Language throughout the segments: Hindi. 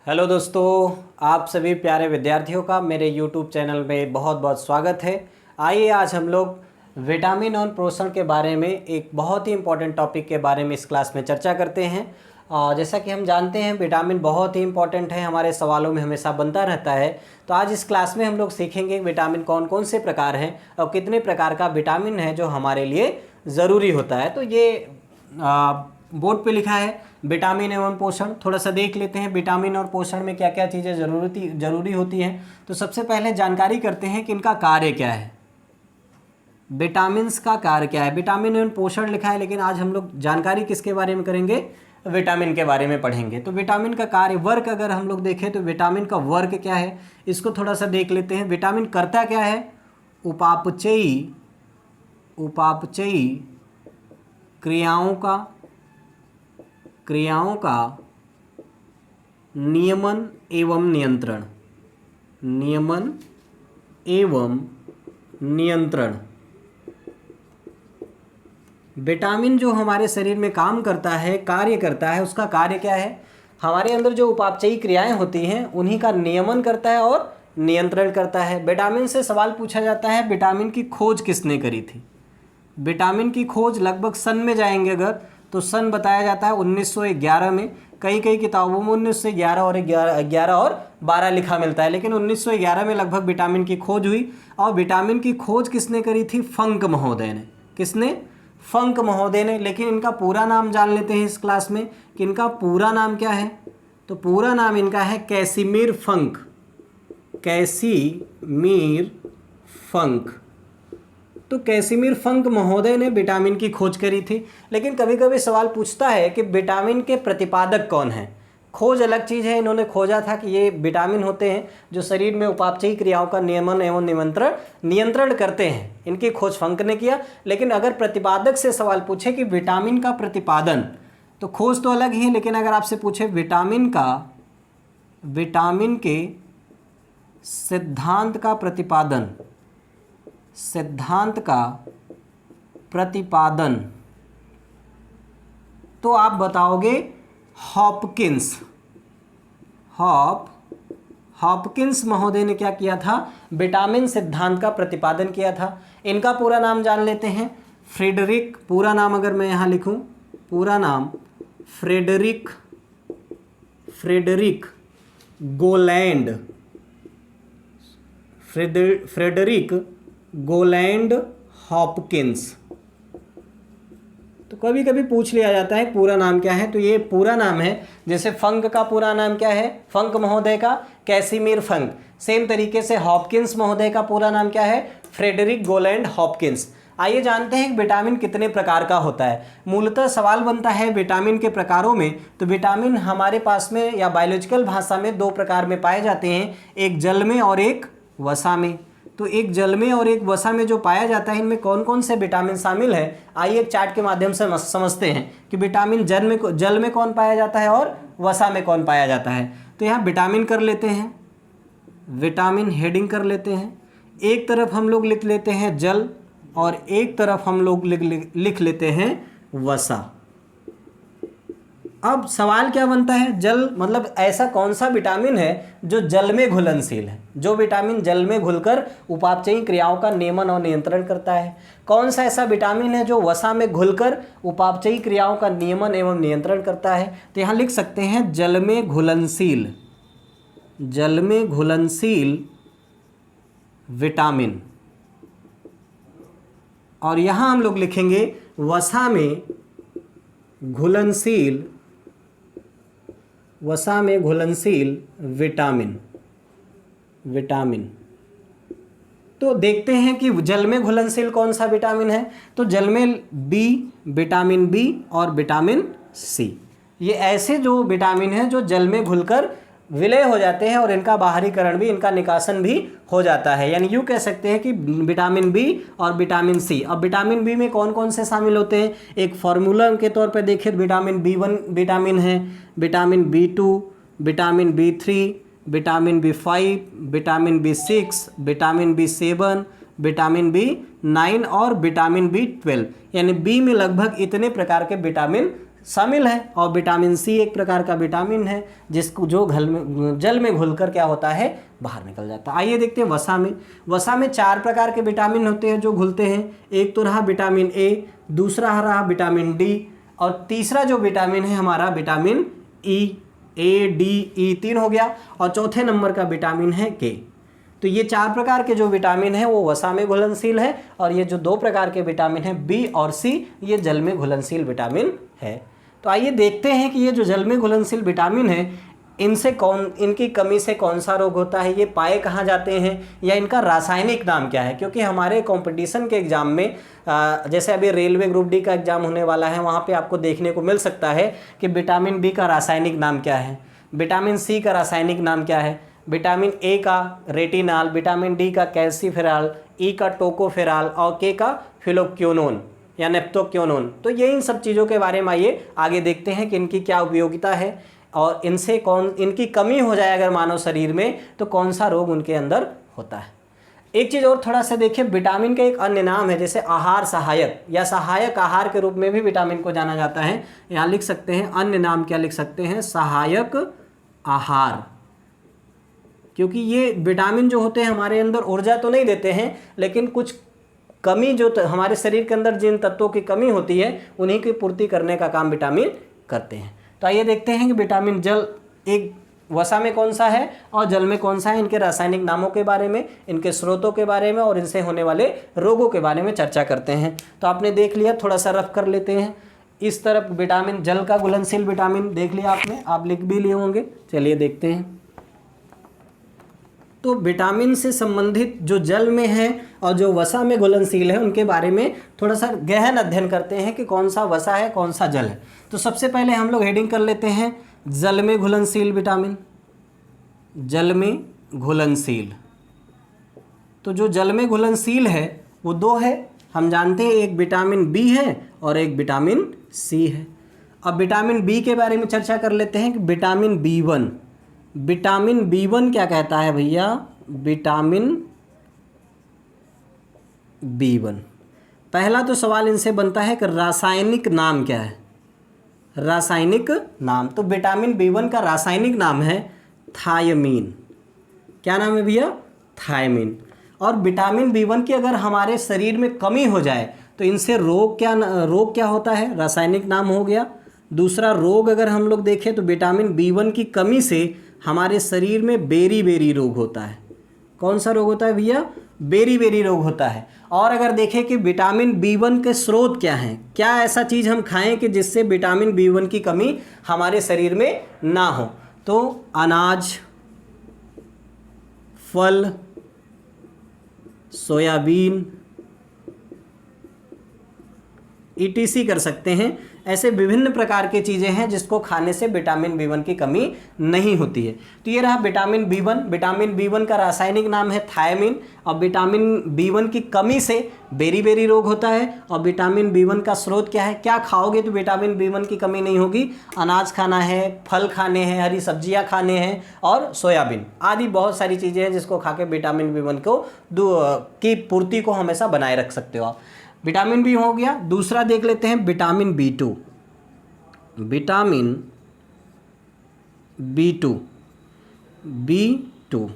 हेलो दोस्तों, आप सभी प्यारे विद्यार्थियों का मेरे YouTube चैनल में बहुत बहुत स्वागत है। आइए आज हम लोग विटामिन और पोषण के बारे में एक बहुत ही इम्पोर्टेंट टॉपिक के बारे में इस क्लास में चर्चा करते हैं। जैसा कि हम जानते हैं विटामिन बहुत ही इम्पोर्टेंट है, हमारे सवालों में हमेशा बनता रहता है। तो आज इस क्लास में हम लोग सीखेंगे विटामिन कौन कौन से प्रकार हैं और कितने प्रकार का विटामिन है जो हमारे लिए ज़रूरी होता है। तो ये बोर्ड पे लिखा है विटामिन एवं पोषण। थोड़ा सा देख लेते हैं विटामिन और पोषण में क्या क्या चीज़ें ज़रूरी होती हैं। तो सबसे पहले जानकारी करते हैं कि इनका कार्य क्या है, विटामिन्स का कार्य क्या है। विटामिन एवं पोषण लिखा है, लेकिन आज हम लोग जानकारी किसके बारे में करेंगे, विटामिन के बारे में पढ़ेंगे। तो विटामिन का कार्य वर्क अगर हम लोग देखें तो विटामिन का वर्क क्या है, इसको थोड़ा सा देख लेते हैं। विटामिन करता क्या है, उपापचयी क्रियाओं का नियमन एवं नियंत्रण। विटामिन जो हमारे शरीर में काम करता है, कार्य करता है, उसका कार्य क्या है, हमारे अंदर जो उपापचयी क्रियाएं होती हैं उन्हीं का नियमन करता है और नियंत्रण करता है। विटामिन से सवाल पूछा जाता है विटामिन की खोज किसने करी थी। विटामिन की खोज लगभग सन में जाएंगे अगर तो सन बताया जाता है 1911 में। कई किताबों में 1911 और 11 और 12 लिखा मिलता है, लेकिन 1911 में लगभग विटामिन की खोज हुई। और विटामिन की खोज किसने करी थी, फंक महोदय ने। किसने, फंक महोदय ने। लेकिन इनका पूरा नाम जान लेते हैं इस क्लास में कि इनका पूरा नाम क्या है। तो पूरा नाम इनका है कैसिमिर फंक। तो कैसिमिर फंक महोदय ने विटामिन की खोज करी थी। लेकिन कभी कभी सवाल पूछता है कि विटामिन के प्रतिपादक कौन हैं। खोज अलग चीज़ है, इन्होंने खोजा था कि ये विटामिन होते हैं जो शरीर में उपापचयी क्रियाओं का नियमन एवं नियंत्रण करते हैं, इनकी खोज फंक ने किया। लेकिन अगर प्रतिपादक से सवाल पूछे कि विटामिन का प्रतिपादन, तो खोज तो अलग ही है, लेकिन अगर आपसे पूछे विटामिन के सिद्धांत का प्रतिपादन तो आप बताओगे हॉपकिंस महोदय ने क्या किया था, विटामिन सिद्धांत का प्रतिपादन किया था। इनका पूरा नाम जान लेते हैं, फ्रेडरिक। पूरा नाम अगर मैं यहाँ लिखूं, पूरा नाम फ्रेडरिक गोलैंड हॉपकिंस। तो कभी कभी पूछ लिया जाता है पूरा नाम क्या है। तो ये पूरा नाम है, जैसे फंक का पूरा नाम क्या है, फंक महोदय का कैसिमिर फंक। सेम तरीके से हॉपकिंस महोदय का पूरा नाम क्या है, फ्रेडरिक गोलैंड हॉपकिंस। आइए जानते हैं कि विटामिन कितने प्रकार का होता है। मूलतः सवाल बनता है विटामिन के प्रकारों में। तो विटामिन हमारे पास में या बायोलॉजिकल भाषा में दो प्रकार में पाए जाते हैं, एक जल में और एक वसा में। तो एक जल में और एक वसा में जो पाया जाता है, इनमें कौन कौन से विटामिन शामिल है, आइए एक चार्ट के माध्यम से समझते हैं कि विटामिन जल में कौन पाया जाता है और वसा में कौन पाया जाता है। तो यहाँ विटामिन कर लेते हैं, विटामिन हेडिंग कर लेते हैं। एक तरफ हम लोग लिख लेते हैं जल और एक तरफ हम लोग लिख लेते हैं वसा। अब सवाल क्या बनता है, जल मतलब ऐसा कौन सा विटामिन है जो जल में घुलनशील है, जो विटामिन जल में घुलकर उपापचयी क्रियाओं का नियमन और नियंत्रण करता है। कौन सा ऐसा विटामिन है जो वसा में घुलकर उपापचयी क्रियाओं का नियमन एवं नियंत्रण करता है। तो यहाँ लिख सकते हैं जल में घुलनशील विटामिन, और यहाँ हम लोग लिखेंगे वसा में घुलनशील विटामिन। तो देखते हैं कि जल में घुलनशील कौन सा विटामिन है। तो जल में विटामिन बी और विटामिन सी, ये ऐसे जो विटामिन हैं जो जल में घुलकर विलय हो जाते हैं और इनका बाहरीकरण भी, इनका निकासन भी हो जाता है। यानी यूँ कह सकते हैं कि विटामिन बी और विटामिन सी। अब विटामिन बी में कौन कौन से शामिल होते हैं, एक फार्मूला के तौर पे देखें, विटामिन B1 विटामिन है, vitamin B2, vitamin B3, vitamin B5, vitamin B6, vitamin B7, vitamin B9 और विटामिन B12। यानी बी में लगभग इतने प्रकार के विटामिन शामिल है। और विटामिन सी एक प्रकार का विटामिन है जिसको जो जल में घुलकर क्या होता है, बाहर निकल जाता है। आइए देखते हैं वसा में। वसा में 4 प्रकार के विटामिन होते हैं जो घुलते हैं। एक तो रहा विटामिन ए, दूसरा रहा विटामिन डी, और तीसरा जो विटामिन है हमारा vitamin E. A D E 3 हो गया, और चौथे नंबर का विटामिन है के। तो ये 4 प्रकार के जो विटामिन है वो वसा में घुलनशील है, और ये जो 2 प्रकार के विटामिन है बी और सी, ये जल में घुलनशील विटामिन है। तो आइए देखते हैं कि ये जो जल में घुलनशील विटामिन है इनकी कमी से कौन सा रोग होता है, ये पाए कहाँ जाते हैं, या इनका रासायनिक नाम क्या है। क्योंकि हमारे कंपटीशन के एग्ज़ाम में जैसे अभी रेलवे ग्रुप डी का एग्ज़ाम होने वाला है, वहाँ पे आपको देखने को मिल सकता है कि विटामिन बी का रासायनिक नाम क्या है, विटामिन सी का रासायनिक नाम क्या है, विटामिन ए का रेटिनॉल, विटामिन डी का कैल्सीफेरॉल, ई का टोकोफेरॉल, और के का फिलोक्विनोन या नेप्टोक्विनोन। तो ये इन सब चीज़ों के बारे में आइए आगे देखते हैं कि इनकी क्या उपयोगिता है, और इनकी कमी हो जाए अगर मानव शरीर में तो कौन सा रोग उनके अंदर होता है। एक चीज़ और थोड़ा सा देखिए, विटामिन का एक अन्य नाम है जैसे आहार सहायक या सहायक आहार के रूप में भी विटामिन को जाना जाता है। यहाँ लिख सकते हैं अन्य नाम, क्या लिख सकते हैं, सहायक आहार। क्योंकि ये विटामिन जो होते हैं हमारे अंदर ऊर्जा तो नहीं देते हैं, लेकिन कुछ कमी जो हमारे शरीर के अंदर जिन तत्वों की कमी होती है उन्हीं की पूर्ति करने का काम विटामिन करते हैं। तो आइए देखते हैं कि विटामिन जल एक वसा में कौन सा है और जल में कौन सा है, इनके रासायनिक नामों के बारे में, इनके स्रोतों के बारे में और इनसे होने वाले रोगों के बारे में चर्चा करते हैं। तो आपने देख लिया, थोड़ा सा रफ कर लेते हैं। इस तरफ विटामिन जल का घुलनशील विटामिन देख लिया आपने, आप लिख भी लिए होंगे। चलिए देखते हैं। तो विटामिन से संबंधित जो जल में है और जो वसा में घुलनशील है उनके बारे में थोड़ा सा गहन अध्ययन करते हैं कि कौन सा वसा है कौन सा जल है। तो सबसे पहले हम लोग हेडिंग कर लेते हैं जल में घुलनशील विटामिन। जल में घुलनशील, तो जो जल में घुलनशील है वो 2 है, हम जानते हैं, एक विटामिन बी है और एक विटामिन सी है। अब विटामिन बी के बारे में चर्चा कर लेते हैं कि विटामिन बी1। विटामिन बी1 क्या कहता है भैया, विटामिन बी1। पहला तो सवाल इनसे बनता है कि रासायनिक नाम क्या है, रासायनिक नाम। तो विटामिन बी1 का रासायनिक नाम है थायमीन। क्या नाम है भैया, थायमीन। और विटामिन बी1 की अगर हमारे शरीर में कमी हो जाए तो इनसे रोग क्या होता है, रासायनिक नाम हो गया। दूसरा रोग अगर हम लोग देखें तो विटामिन बी1 की कमी से हमारे शरीर में बेरी रोग होता है। कौन सा रोग होता है भैया, बेरी रोग होता है। और अगर देखें कि विटामिन बी1 के स्रोत क्या हैं, क्या ऐसा चीज़ हम खाएं कि जिससे विटामिन बी1 की कमी हमारे शरीर में ना हो, तो अनाज, फल, सोयाबीन ETC कर सकते हैं। ऐसे विभिन्न प्रकार की चीज़ें हैं जिसको खाने से विटामिन बी1 की कमी नहीं होती है। तो ये रहा विटामिन बी1। विटामिन बी1 का रासायनिक नाम है थायमीन। और विटामिन बी1 की कमी से बेरी रोग होता है। और विटामिन बी1 का स्रोत क्या है, क्या खाओगे तो विटामिन बी1 की कमी नहीं होगी, अनाज खाना है, फल खाने हैं, हरी सब्जियाँ खाने हैं और सोयाबीन आदि बहुत सारी चीज़ें हैं जिसको खा के विटामिन बी1 की पूर्ति को हमेशा बनाए रख सकते हो आप। विटामिन बी हो गया। दूसरा देख लेते हैं विटामिन बी2। Vitamin B two.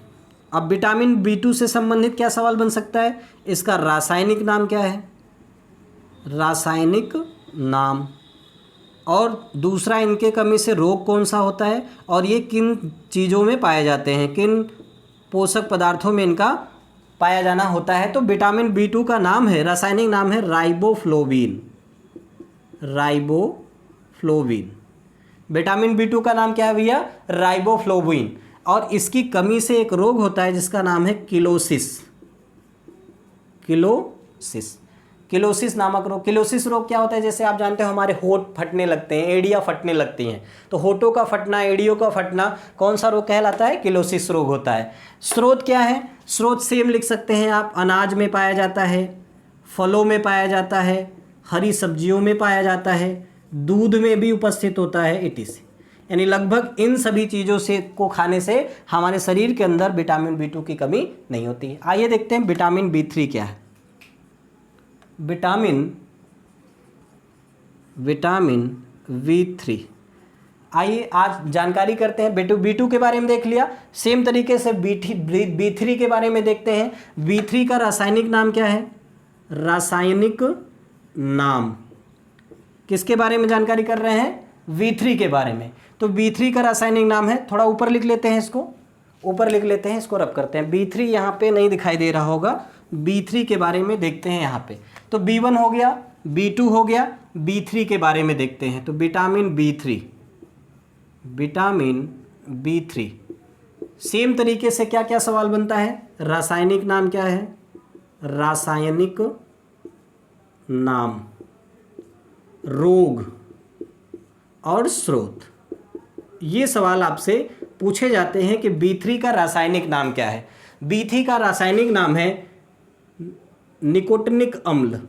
अब विटामिन बी2 से संबंधित क्या सवाल बन सकता है, इसका रासायनिक नाम क्या है, रासायनिक नाम। और दूसरा इनके कमी से रोग कौन सा होता है और ये किन चीज़ों में पाए जाते हैं, किन पोषक पदार्थों में इनका पाया जाना होता है। तो विटामिन बी2 का नाम है, रासायनिक नाम है राइबोफ्लोविन। विटामिन बी2 का नाम क्या है भैया, राइबोफ्लोविन। और इसकी कमी से एक रोग होता है जिसका नाम है किलोसिस नामक रोग। किलोसिस रोग क्या होता है, जैसे आप जानते हो हमारे होठ फटने लगते हैं, एड़ियाँ फटने लगती हैं, तो होठों का फटना, एड़ियों का फटना कौन सा रोग कहलाता है, किलोसिस रोग होता है। स्रोत क्या है, स्रोत सेम लिख सकते हैं आप, अनाज में पाया जाता है, फलों में पाया जाता है, हरी सब्जियों में पाया जाता है, दूध में भी उपस्थित होता है ETC। यानी लगभग इन सभी चीज़ों से को खाने से हमारे शरीर के अंदर विटामिन बी2 की कमी नहीं होती है। आइए देखते हैं विटामिन बी3 क्या है। Vitamin V3। आइए आज जानकारी करते हैं। B2 के बारे में देख लिया, सेम तरीके से B3 के बारे में देखते हैं। B3 का रासायनिक नाम क्या है? रासायनिक नाम किसके बारे में जानकारी कर रहे हैं? V3 के बारे में। तो B3 का रासायनिक नाम है, थोड़ा ऊपर लिख लेते हैं, इसको ऊपर लिख लेते हैं, इसको रब करते हैं। B3 यहाँ पे नहीं दिखाई दे रहा होगा, B3 के बारे में देखते हैं यहाँ पे। तो B1 हो गया, B2 हो गया, B3 के बारे में देखते हैं। तो vitamin B3, vitamin B3 same तरीके से क्या क्या सवाल बनता है? रासायनिक नाम क्या है? रासायनिक नाम, रोग और स्रोत, ये सवाल आपसे पूछे जाते हैं कि B3 का रासायनिक नाम क्या है। B3 का रासायनिक नाम है निकोटिनिक अम्ल,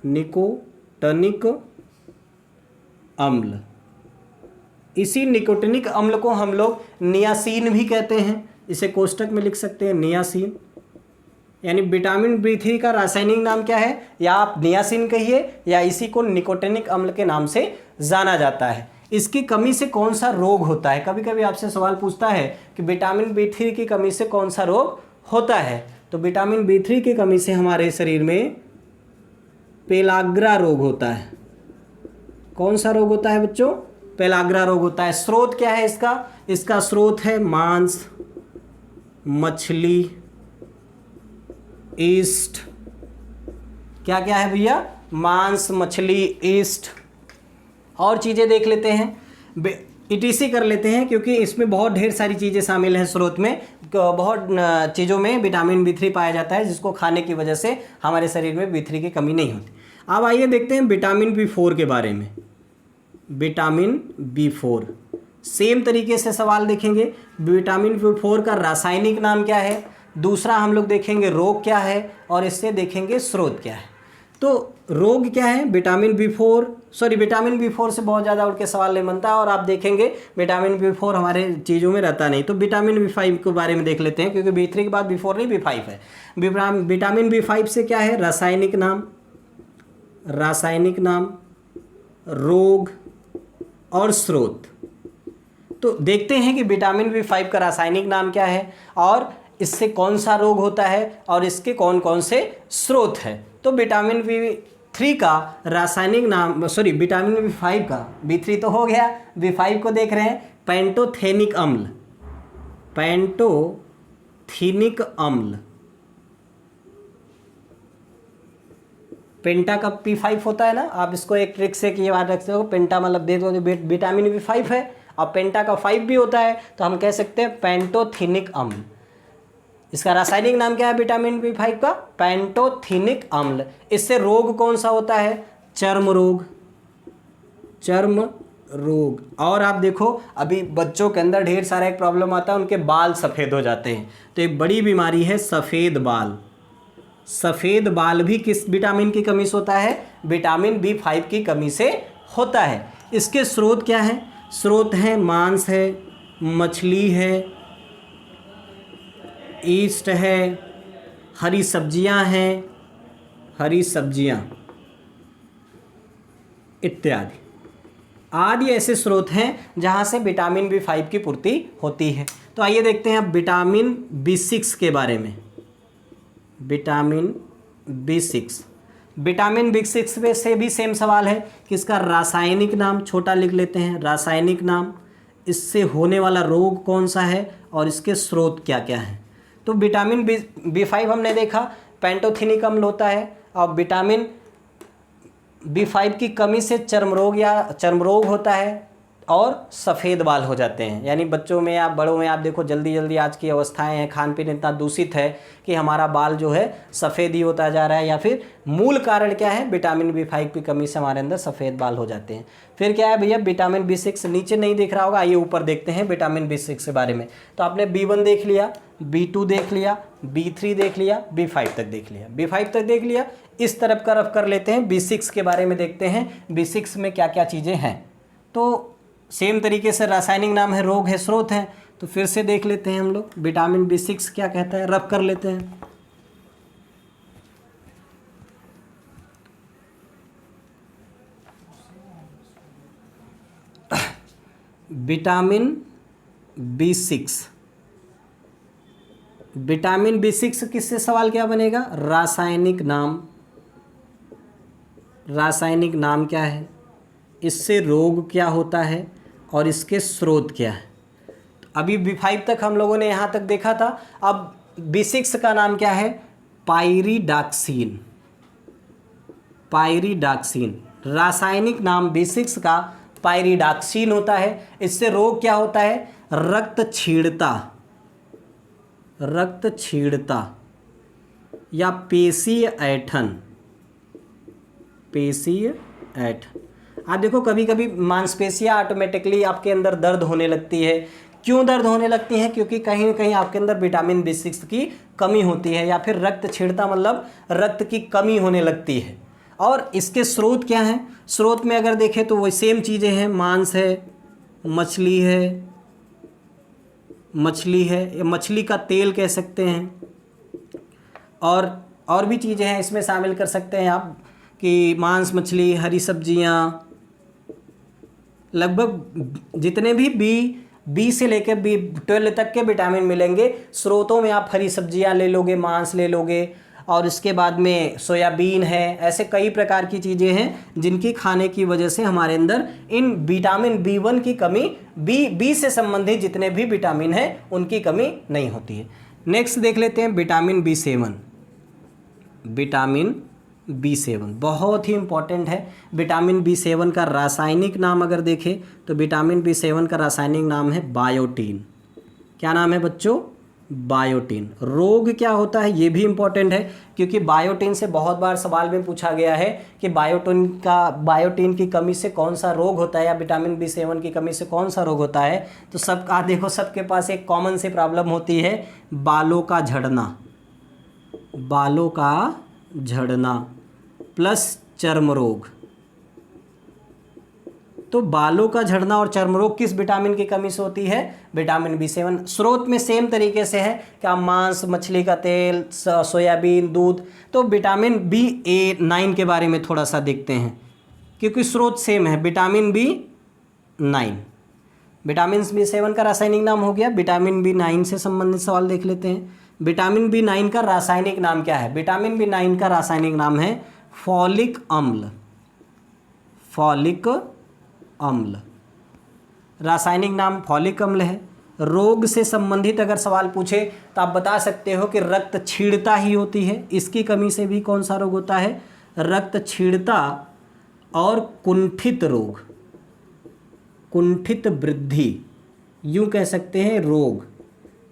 निकोटिनिक अम्ल। इसी निकोटिनिक अम्ल को हम लोग नियासिन भी कहते हैं, इसे कोष्टक में लिख सकते हैं नियासिन। यानी विटामिन B3 का रासायनिक नाम क्या है? या आप नियासिन कहिए या इसी को निकोटिनिक अम्ल के नाम से जाना जाता है। इसकी कमी से कौन सा रोग होता है? कभी कभी आपसे सवाल पूछता है कि विटामिन B3 की कमी से कौन सा रोग होता है। तो विटामिन B3 की कमी से हमारे शरीर में पेलाग्रा रोग होता है। कौन सा रोग होता है बच्चों? पेलाग्रा रोग होता है। स्रोत क्या है इसका? इसका स्रोत है मांस, मछली, ईस्ट। क्या क्या है भैया? मांस, मछली, ईस्ट। और चीज़ें देख लेते हैं, ETC कर लेते हैं, क्योंकि इसमें बहुत ढेर सारी चीज़ें शामिल हैं। स्रोत में बहुत चीज़ों में विटामिन B3 पाया जाता है, जिसको खाने की वजह से हमारे शरीर में B3 की कमी नहीं होती। अब आइए देखते हैं विटामिन B4 के बारे में। विटामिन B4 सेम तरीके से सवाल देखेंगे। विटामिन B4 का रासायनिक नाम क्या है? दूसरा हम लोग देखेंगे रोग क्या है, और इससे देखेंगे स्रोत क्या है। तो रोग क्या है? विटामिन B4 से बहुत ज़्यादा उठ के सवाल नहीं बनता, और आप देखेंगे विटामिन B4 हमारे चीज़ों में रहता नहीं। तो विटामिन B5 के बारे में देख लेते हैं, क्योंकि B3 के बाद B4 नहीं, B5 है। विटामिन B5 से क्या है? रासायनिक नाम, रासायनिक नाम, रोग और स्रोत। तो देखते हैं कि विटामिन B5 का रासायनिक नाम क्या है, और इससे कौन सा रोग होता है, और इसके कौन कौन से स्रोत हैं। तो विटामिन B3 का रासायनिक नाम, विटामिन B5 का, B3 तो हो गया, B5 को देख रहे हैं, पेंटोथेनिक अम्ल, पेंटोथेनिक अम्ल। पेंटा का P5 होता है ना, आप इसको एक ट्रिक से कि याद रखते हो, पेंटा मतलब दे दो विटामिन B5 है, और पेंटा का 5 भी होता है, तो हम कह सकते हैं पेंटोथेनिक अम्ल। इसका रासायनिक नाम क्या है विटामिन B5 का? पेंटोथेनिक अम्ल। इससे रोग कौन सा होता है? चर्म रोग, चर्म रोग। और आप देखो अभी बच्चों के अंदर ढेर सारा एक प्रॉब्लम आता है, उनके बाल सफ़ेद हो जाते हैं। तो एक बड़ी बीमारी है सफ़ेद बाल। सफ़ेद बाल भी किस विटामिन की कमी से होता है? विटामिन B5 की कमी से होता है। इसके स्रोत क्या हैं? स्रोत हैं मांस है, मछली है, ईस्ट है, हरी सब्जियां हैं, हरी सब्जियां इत्यादि आदि ऐसे स्रोत हैं जहां से विटामिन B5 की पूर्ति होती है। तो आइए देखते हैं अब विटामिन B6 के बारे में। विटामिन B6, विटामिन B6 पे से भी सेम सवाल है कि इसका रासायनिक नाम, छोटा लिख लेते हैं, रासायनिक नाम, इससे होने वाला रोग कौन सा है, और इसके स्रोत क्या क्या हैं। तो विटामिन B5 हमने देखा पेंटोथेनिक अम्ल होता है, और विटामिन B5 की कमी से चर्म रोग होता है, और सफ़ेद बाल हो जाते हैं। यानी बच्चों में या बड़ों में आप देखो जल्दी जल्दी आज की अवस्थाएं हैं, खान पीन इतना दूषित है कि हमारा बाल जो है सफ़ेद ही होता जा रहा है। या फिर मूल कारण क्या है? विटामिन B5 की कमी से हमारे अंदर सफ़ेद बाल हो जाते हैं। फिर क्या है भैया? विटामिन B6 नीचे नहीं दिख रहा होगा, आइए ऊपर देखते हैं विटामिन B6 के बारे में। तो आपने B1 देख लिया, B2 देख लिया, B3 देख लिया, B5 तक देख लिया, B5 तक देख लिया। इस तरफ का रफ कर लेते हैं, B6 के बारे में देखते हैं B6 में क्या क्या चीज़ें हैं। तो सेम तरीके से रासायनिक नाम है, रोग है, स्रोत है। तो फिर से देख लेते हैं हम लोग विटामिन B6 क्या कहता है, रब कर लेते हैं। Vitamin B6। विटामिन B6 किससे सवाल क्या बनेगा? रासायनिक नाम। रासायनिक नाम क्या है, इससे रोग क्या होता है और इसके स्रोत क्या है। अभी B5 तक हम लोगों ने यहाँ तक देखा था। अब B6 का नाम क्या है? पायरिडॉक्सिन। पायरिडॉक्सिन, रासायनिक नाम B6 का पायरिडॉक्सिन होता है। इससे रोग क्या होता है? रक्तक्षीणता। रक्तक्षीणता या पेशीय ऐंठन। पेशीय ऐंठन। आप देखो कभी कभी मांसपेशियां ऑटोमेटिकली आपके अंदर दर्द होने लगती है। क्यों दर्द होने लगती है? क्योंकि कहीं न कहीं आपके अंदर विटामिन B6 की कमी होती है, या फिर रक्तक्षीणता मतलब रक्त की कमी होने लगती है। और इसके स्रोत क्या हैं? स्रोत में अगर देखें तो वही सेम चीज़ें हैं। मांस है, मछली है, मछली का तेल कह सकते हैं, और भी चीज़ें हैं इसमें शामिल कर सकते हैं आप, कि मांस, मछली, हरी सब्जियां, लगभग जितने भी बी से लेकर B12 तक के विटामिन मिलेंगे स्रोतों में। आप हरी सब्जियां ले लोगे, मांस ले लोगे, और इसके बाद में सोयाबीन है। ऐसे कई प्रकार की चीज़ें हैं जिनकी खाने की वजह से हमारे अंदर इन विटामिन B1 की कमी, बी से संबंधित जितने भी विटामिन हैं उनकी कमी नहीं होती है। नेक्स्ट देख लेते हैं विटामिन B7। विटामिन B7 बहुत ही इम्पॉर्टेंट है। विटामिन B7 का रासायनिक नाम अगर देखें तो विटामिन B7 का रासायनिक नाम है बायोटीन। क्या नाम है बच्चों? बायोटीन। रोग क्या होता है ये भी इम्पॉर्टेंट है, क्योंकि बायोटीन से बहुत बार सवाल में पूछा गया है कि बायोटीन की कमी से कौन सा रोग होता है, या विटामिन B7 की कमी से कौन सा रोग होता है। तो सब देखो सबके पास एक कॉमन सी प्रॉब्लम होती है, बालों का झड़ना। बालों का झड़ना प्लस चर्म रोग। तो बालों का झड़ना और चर्म रोग किस विटामिन की कमी से होती है? Vitamin B7। स्रोत में सेम तरीके से है, क्या मांस, मछली का तेल, सोयाबीन, दूध। तो विटामिन B9 के बारे में थोड़ा सा देखते हैं, क्योंकि स्रोत सेम है। विटामिन B9, विटामिन B7 का रासायनिक नाम हो गया। विटामिन B9 से संबंधित सवाल देख लेते हैं। विटामिन B9 का रासायनिक नाम क्या है? विटामिन B9 का रासायनिक नाम है फॉलिक अम्ल। फॉलिक अम्ल, रासायनिक नाम फॉलिक अम्ल है। रोग से संबंधित अगर सवाल पूछे तो आप बता सकते हो कि रक्तक्षीणता ही होती है। इसकी कमी से भी कौन सा रोग होता है? रक्तक्षीणता और कुंठित रोग, कुंठित वृद्धि, यूं कह सकते हैं रोग।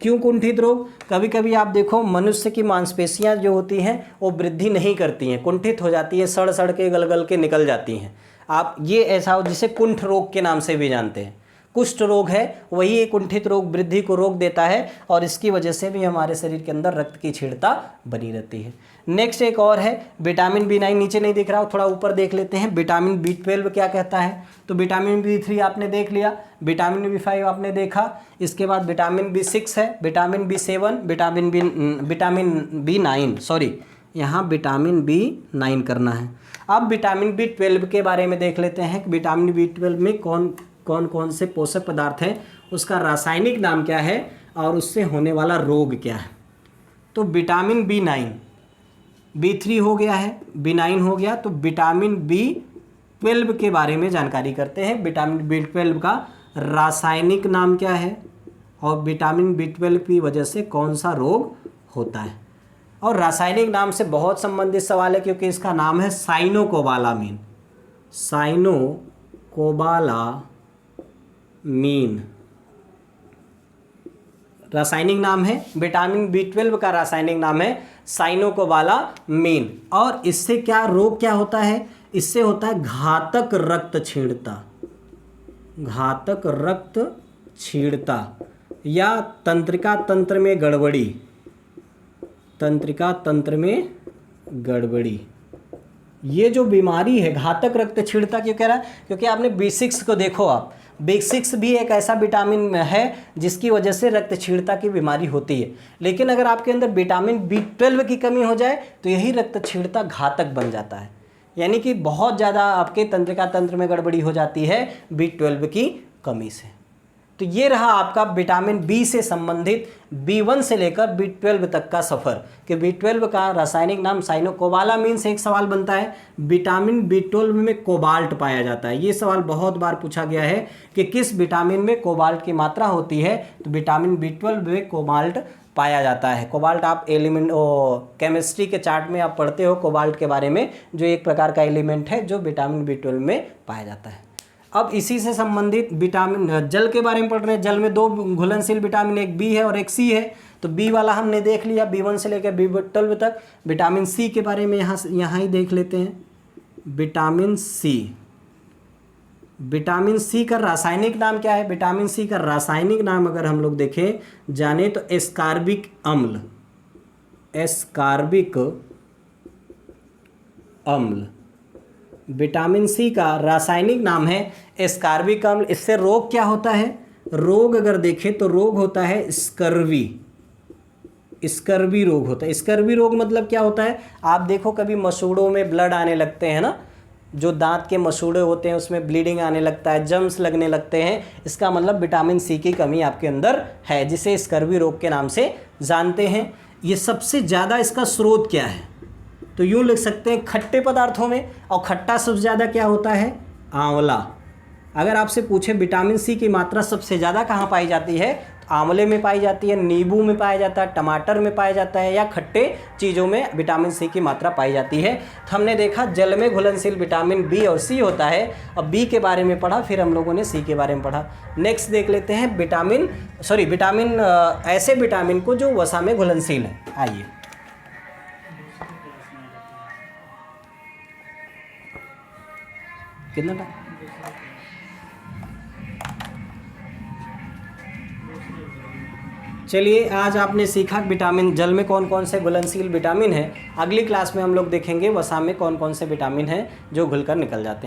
क्यों कुंठित रोग? कभी कभी आप देखो मनुष्य की मांसपेशियां जो होती हैं वो वृद्धि नहीं करती हैं, कुंठित हो जाती है, सड़ सड़ के गल गल के निकल जाती हैं। आप ये ऐसा हो जिसे कुंठ रोग के नाम से भी जानते हैं। कुष्ठ रोग है वही एक कुंठित रोग वृद्धि को रोक देता है, और इसकी वजह से भी हमारे शरीर के अंदर रक्त की क्षीणता बनी रहती है। नेक्स्ट एक और है विटामिन B9, नीचे नहीं दिख रहा हो, थोड़ा ऊपर देख लेते हैं। विटामिन B12 क्या कहता है? तो विटामिन B3 आपने देख लिया, विटामिन B5 आपने देखा, इसके बाद विटामिन B6 है, vitamin B7, vitamin B9, sorry यहाँ विटामिन B9 करना है। अब विटामिन B12 के बारे में देख लेते हैं कि विटामिन B12 में कौन कौन से पोषक पदार्थ हैं, उसका रासायनिक नाम क्या है और उससे होने वाला रोग क्या है। तो विटामिन B9, B3 हो गया है, B9 हो गया, तो विटामिन B12 के बारे में जानकारी करते हैं। विटामिन B12 का रासायनिक नाम क्या है और विटामिन B12 की वजह से कौन सा रोग होता है। और रासायनिक नाम से बहुत संबंधित सवाल है, क्योंकि इसका नाम है साइनोकोबालामीन। साइनोकोबालामीन रासायनिक नाम है। विटामिन B12 का रासायनिक नाम है साइनोकोबालामीन। और इससे क्या रोग क्या होता है? इससे होता है घातक रक्त क्षीणता। घातक रक्त क्षीणता या तंत्रिका तंत्र में गड़बड़ी। तंत्रिका तंत्र में गड़बड़ी, ये जो बीमारी है घातक रक्त क्षीणता क्यों कह रहा है? क्योंकि आपने B6 को देखो, आप B6 भी एक ऐसा विटामिन है जिसकी वजह से रक्त क्षीणता की बीमारी होती है। लेकिन अगर आपके अंदर विटामिन B12 की कमी हो जाए तो यही रक्त क्षीणता घातक बन जाता है, यानी कि बहुत ज़्यादा आपके तंत्रिका तंत्र में गड़बड़ी हो जाती है B12 की कमी से। तो ये रहा आपका विटामिन बी से संबंधित B1 से लेकर B12 तक का सफ़र कि B12 का रासायनिक नाम साइनोकोबाला मीन्स एक सवाल बनता है विटामिन B12 में कोबाल्ट पाया जाता है। ये सवाल बहुत बार पूछा गया है कि किस विटामिन में कोबाल्ट की मात्रा होती है, तो विटामिन B12 में कोबाल्ट पाया जाता है। कोबाल्ट आप एलिमेंट केमिस्ट्री के चार्ट में आप पढ़ते हो कोबाल्ट के बारे में, जो एक प्रकार का एलिमेंट है जो विटामिन B12 में पाया जाता है। अब इसी से संबंधित विटामिन जल के बारे में पढ़ रहे हैं। जल में दो घुलनशील विटामिन, एक बी है और एक सी है। तो बी वाला हमने देख लिया, B1 से लेकर B12 तक। विटामिन सी के बारे में यहाँ ही देख लेते हैं। विटामिन सी, विटामिन सी का रासायनिक नाम क्या है? विटामिन सी का रासायनिक नाम अगर हम लोग देखें जाने तो एस्कॉर्बिक अम्ल, एस्कॉर्बिक अम्ल विटामिन सी का रासायनिक नाम है एस्कॉर्बिक अम्ल। इससे रोग क्या होता है? रोग अगर देखें तो रोग होता है स्कर्वी, स्कर्वी रोग होता है। स्कर्वी रोग मतलब क्या होता है? आप देखो कभी मसूड़ों में ब्लड आने लगते हैं ना, जो दांत के मसूड़े होते हैं उसमें ब्लीडिंग आने लगता है, जम्स लगने लगते हैं, इसका मतलब विटामिन सी की कमी आपके अंदर है, जिसे स्कर्वी रोग के नाम से जानते हैं। ये सबसे ज़्यादा इसका स्रोत क्या है? तो यूँ लिख सकते हैं खट्टे पदार्थों में, और खट्टा सबसे ज़्यादा क्या होता है? आंवला। अगर आपसे पूछे विटामिन सी की मात्रा सबसे ज़्यादा कहाँ पाई जाती है, तो आंवले में पाई जाती है, नींबू में पाया जाता है, टमाटर में पाया जाता है, या खट्टे चीज़ों में विटामिन सी की मात्रा पाई जाती है। तो हमने देखा जल में घुलनशील विटामिन बी और सी होता है। अब बी के बारे में पढ़ा, फिर हम लोगों ने सी के बारे में पढ़ा। नेक्स्ट देख लेते हैं विटामिन ऐसे विटामिन को जो वसा में घुलनशील है। आइए कितना टाइम? चलिए आज आपने सीखा विटामिन जल में कौन कौन से घुलनशील विटामिन हैं। अगली क्लास में हम लोग देखेंगे वसा में कौन कौन से विटामिन हैं जो घुलकर निकल जाते हैं।